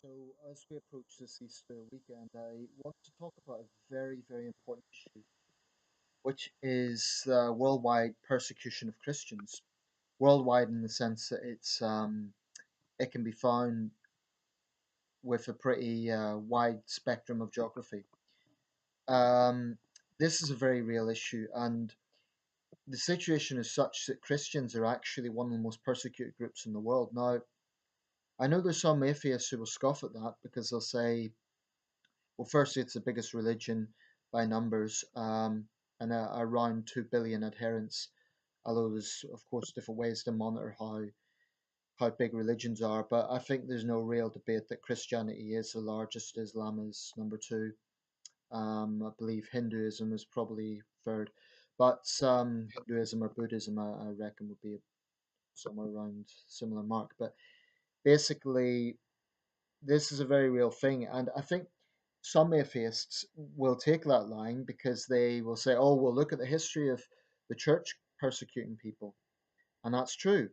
So, as we approach this Easter weekend, I want to talk about a very, very important issue, which is the worldwide persecution of Christians. Worldwide, in the sense that it can be found with a pretty wide spectrum of geography. Um, this is a very real issue, and the situation is such that Christians are actually one of the most persecuted groups in the world. Now, I know there's some atheists who will scoff at that because they'll say, well, firstly, it's the biggest religion by numbers, and around 2 billion adherents. Although there's, of course, different ways to monitor how big religions are. But I think there's no real debate that Christianity is the largest, Islam is number two. I believe Hinduism is probably third. But Hinduism or Buddhism, I reckon, would be somewhere around similar mark. But basically, this is a very real thing, and I think some atheists will take that line because they will say, "Oh, well, look at the history of the church persecuting people," and that's true.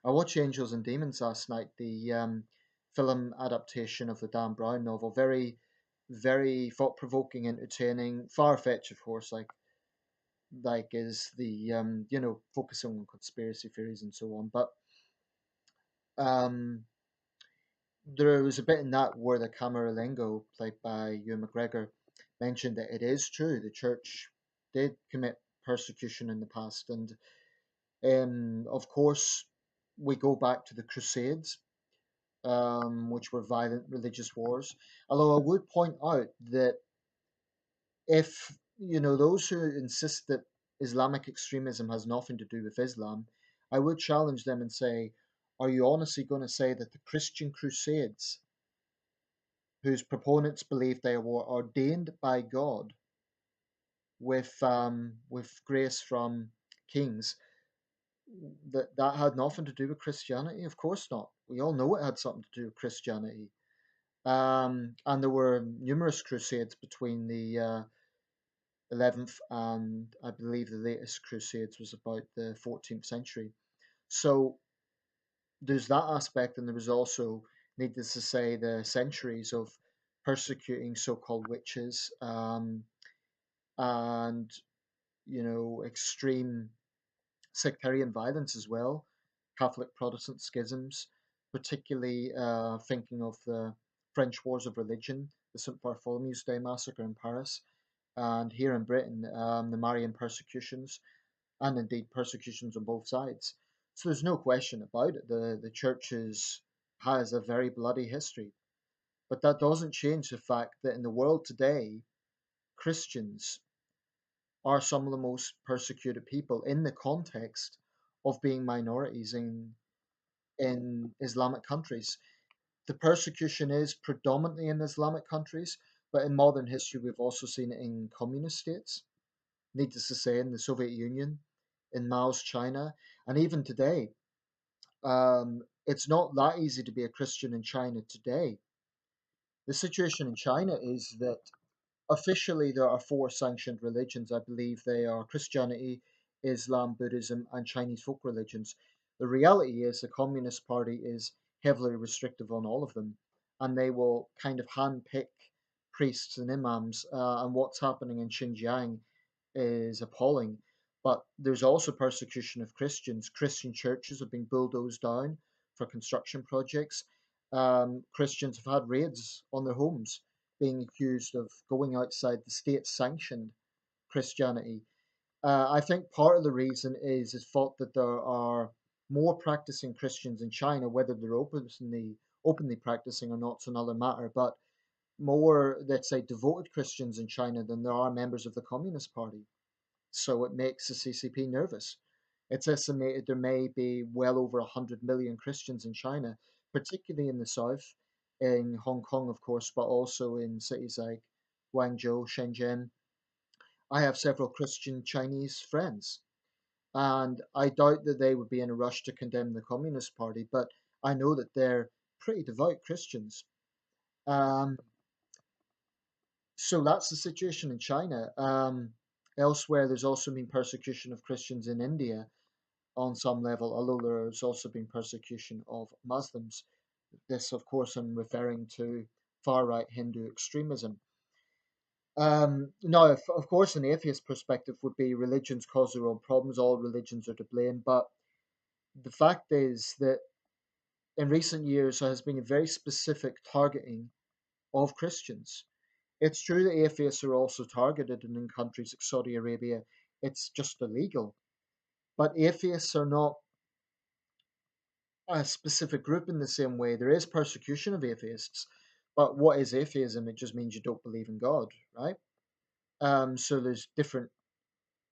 I watched Angels and Demons last night, the film adaptation of the Dan Brown novel. Very, very thought-provoking, entertaining, far-fetched, of course, like is the focusing on conspiracy theories and so on, but. Um, there was a bit in that where the Camerlengo, played by Ewan McGregor, mentioned that it is true the church did commit persecution in the past, and of course we go back to the Crusades, which were violent religious wars. Although I would point out that if those who insist that Islamic extremism has nothing to do with Islam, I would challenge them and say, are you honestly going to say that the Christian Crusades, whose proponents believe they were ordained by God with grace from kings, that had nothing to do with Christianity? Of course not. We all know it had something to do with Christianity. And there were numerous crusades between the 11th and I believe the latest crusades was about the 14th century. So there's that aspect, and there was also, needless to say, the centuries of persecuting so-called witches, and extreme sectarian violence as well, Catholic Protestant schisms, particularly thinking of the French Wars of Religion, the St. Bartholomew's Day massacre in Paris, and here in Britain, the Marian persecutions, and indeed persecutions on both sides. So there's no question about it. The church has a very bloody history, but that doesn't change the fact that in the world today, Christians are some of the most persecuted people in the context of being minorities in Islamic countries. The persecution is predominantly in Islamic countries, but in modern history, we've also seen it in communist states, needless to say, in the Soviet Union, in Mao's China, and even today. It's not that easy to be a Christian in China today. The situation in China is that officially, there are four sanctioned religions. I believe they are Christianity, Islam, Buddhism, and Chinese folk religions. The reality is the Communist Party is heavily restrictive on all of them, and they will kind of handpick priests and imams. And what's happening in Xinjiang is appalling. But there's also persecution of Christians. Christian churches have been bulldozed down for construction projects. Christians have had raids on their homes, being accused of going outside the state sanctioned Christianity. I think part of the reason is thought that there are more practicing Christians in China, whether they're openly practicing or not, is another matter. But more, let's say, devoted Christians in China than there are members of the Communist Party. So it makes the CCP nervous. It's estimated there may be well over 100 million Christians in China, particularly in the south, in Hong Kong, of course, but also in cities like Guangzhou, Shenzhen. I have several Christian Chinese friends, and I doubt that they would be in a rush to condemn the Communist Party, but I know that they're pretty devout Christians. Um, so that's the situation in China. Elsewhere, there's also been persecution of Christians in India on some level, although there has also been persecution of Muslims. This, of course, I'm referring to far right Hindu extremism. Now, of course, an atheist perspective would be religions cause their own problems, all religions are to blame. But the fact is that in recent years, there has been a very specific targeting of Christians. It's true that atheists are also targeted, and in countries like Saudi Arabia, it's just illegal. But atheists are not a specific group in the same way. There is persecution of atheists, but what is atheism? It just means you don't believe in God, right? So there's different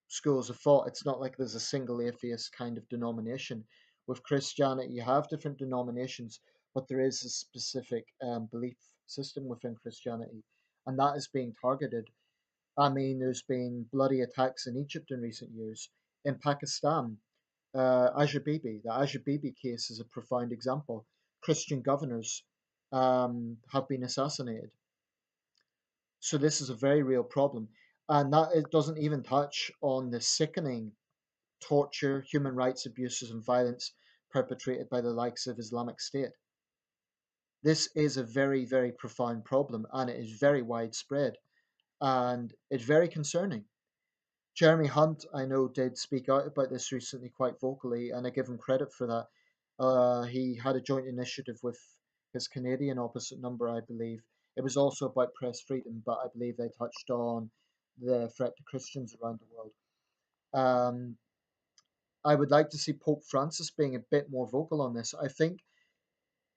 schools of thought. It's not like there's a single atheist kind of denomination. With Christianity, you have different denominations, but there is a specific belief system within Christianity, and that is being targeted. I mean, there's been bloody attacks in Egypt in recent years. In Pakistan, the Asia Bibi case is a profound example. Christian governors have been assassinated. So this is a very real problem. And that it doesn't even touch on the sickening torture, human rights abuses, and violence perpetrated by the likes of Islamic State. This is a very, very profound problem, and it is very widespread, and it's very concerning. Jeremy Hunt, I know, did speak out about this recently quite vocally, and I give him credit for that. He had a joint initiative with his Canadian opposite number, I believe. It was also about press freedom, but I believe they touched on the threat to Christians around the world. Um, I would like to see Pope Francis being a bit more vocal on this.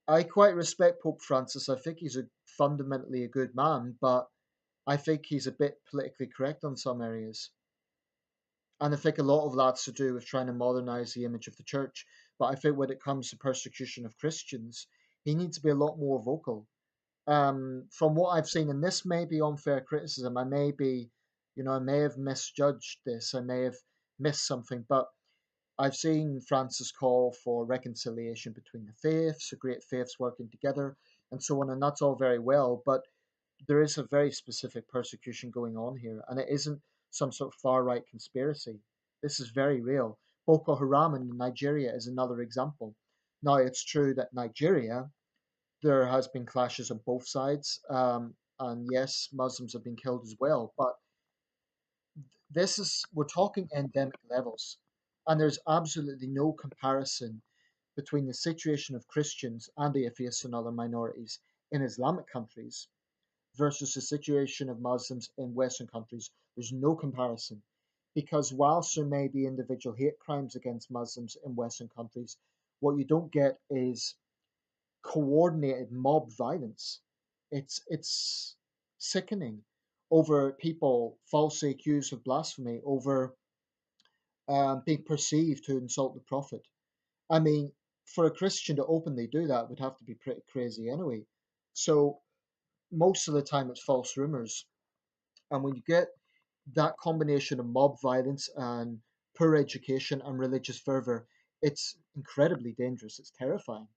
I quite respect Pope Francis. I think he's fundamentally a good man, but I think he's a bit politically correct on some areas. And I think a lot of that's to do with trying to modernize the image of the church. But I think when it comes to persecution of Christians, he needs to be a lot more vocal. From what I've seen, and this may be unfair criticism, I may have misjudged this, I may have missed something, but I've seen Francis call for reconciliation between the faiths, the great faiths working together, and so on, and that's all very well, but there is a very specific persecution going on here, and it isn't some sort of far right conspiracy. This is very real. Boko Haram in Nigeria is another example. Now, it's true that Nigeria, there has been clashes on both sides, and yes, Muslims have been killed as well, but we're talking endemic levels, and there's absolutely no comparison between the situation of Christians and atheists and other minorities in Islamic countries versus the situation of Muslims in Western countries. There's no comparison. Because whilst there may be individual hate crimes against Muslims in Western countries, what you don't get is coordinated mob violence. It's sickening over people falsely accused of blasphemy, over being perceived to insult the Prophet. I mean, for a Christian to openly do that would have to be pretty crazy anyway. So most of the time it's false rumors. And when you get that combination of mob violence and poor education and religious fervor, it's incredibly dangerous. It's terrifying.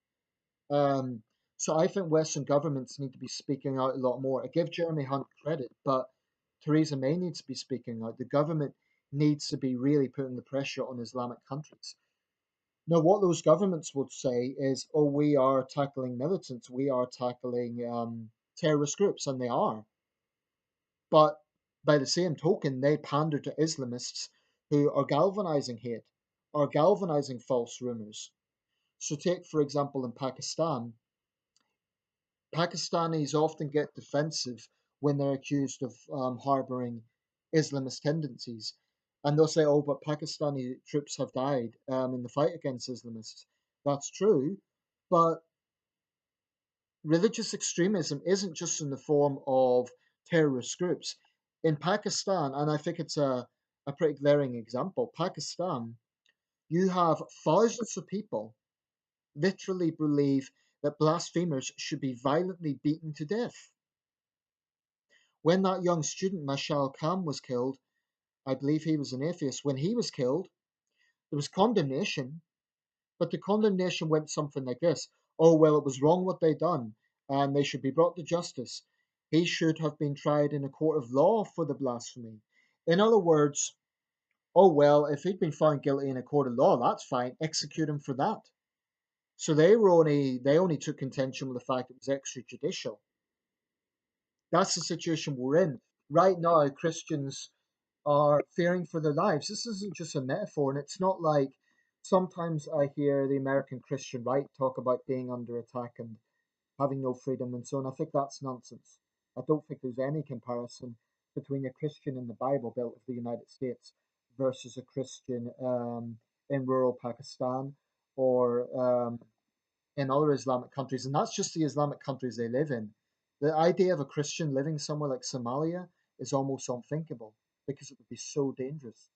Um, so I think Western governments need to be speaking out a lot more. I give Jeremy Hunt credit, but Theresa May needs to be speaking out. The government needs to be really putting the pressure on Islamic countries. Now, what those governments would say is, oh, we are tackling militants, we are tackling terrorist groups, and they are. But by the same token, they pander to Islamists who are galvanizing hate, are galvanizing false rumors. So, take, for example, in Pakistan, Pakistanis often get defensive when they're accused of harboring Islamist tendencies. And they'll say, oh, but Pakistani troops have died in the fight against Islamists. That's true. But religious extremism isn't just in the form of terrorist groups. In Pakistan, and I think it's a pretty glaring example, Pakistan, you have thousands of people literally believe that blasphemers should be violently beaten to death. When that young student, Mashal Khan, was killed, I believe he was an atheist. When he was killed, there was condemnation, but the condemnation went something like this: oh, well, it was wrong what they done, and they should be brought to justice. He should have been tried in a court of law for the blasphemy. In other words, oh, well, if he'd been found guilty in a court of law, that's fine, execute him for that. So they only took contention with the fact it was extrajudicial. That's the situation we're in right now. Christians are fearing for their lives. This isn't just a metaphor, and it's not like sometimes I hear the American Christian right talk about being under attack and having no freedom and so on. I think that's nonsense. I don't think there's any comparison between a Christian in the Bible Belt of the United States versus a Christian in rural Pakistan or in other Islamic countries. And that's just the Islamic countries they live in. The idea of a Christian living somewhere like Somalia is almost unthinkable because it would be so dangerous.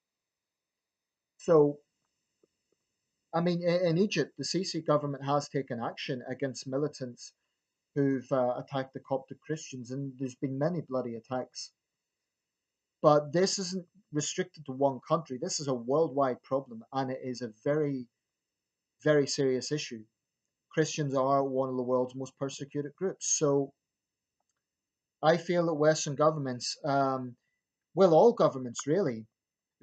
So, I mean, in Egypt, the Sisi government has taken action against militants who've attacked the Coptic Christians, and there's been many bloody attacks. But this isn't restricted to one country. This is a worldwide problem, and it is a very, very serious issue. Christians are one of the world's most persecuted groups. So I feel that Western governments, well, all governments really,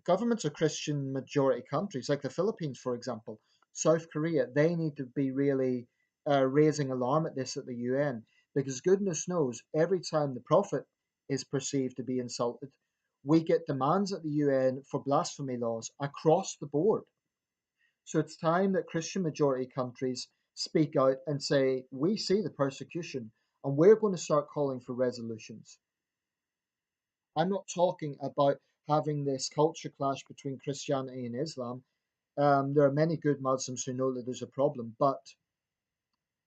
governments of Christian majority countries, like the Philippines, for example, South Korea, they need to be really raising alarm at this at the UN because goodness knows, every time the Prophet is perceived to be insulted, we get demands at the UN for blasphemy laws across the board. So it's time that Christian majority countries speak out and say, we see the persecution and we're going to start calling for resolutions. I'm not talking about having this culture clash between Christianity and Islam. There are many good Muslims who know that there's a problem, but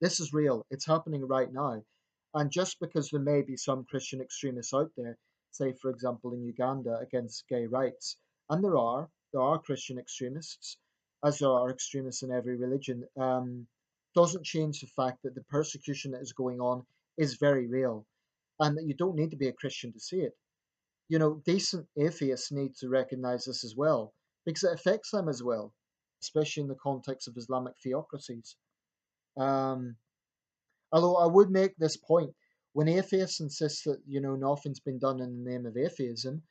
this is real. It's happening right now. And just because there may be some Christian extremists out there, say, for example, in Uganda against gay rights, and there are Christian extremists, as there are extremists in every religion, doesn't change the fact that the persecution that is going on is very real and that you don't need to be a Christian to see it. You know, decent atheists need to recognize this as well because it affects them as well, especially in the context of Islamic theocracies. Um, Although I would make this point, when atheists insist that, you know, nothing's been done in the name of atheism,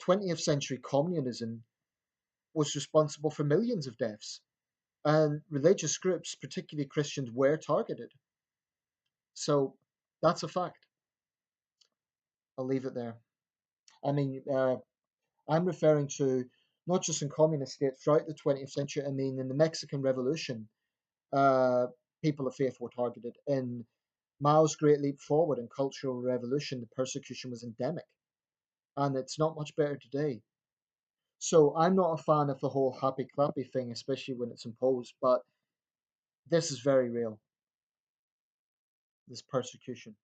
20th century communism was responsible for millions of deaths. And religious groups, particularly Christians, were targeted. So that's a fact. I'll leave it there. I mean, I'm referring to not just in communist states throughout the 20th century. I mean, in the Mexican Revolution, uh, people of faith were targeted. In Mao's Great Leap Forward and Cultural Revolution, the persecution was endemic, and it's not much better today. So I'm not a fan of the whole happy clappy thing, especially when it's imposed, but this is very real, this persecution.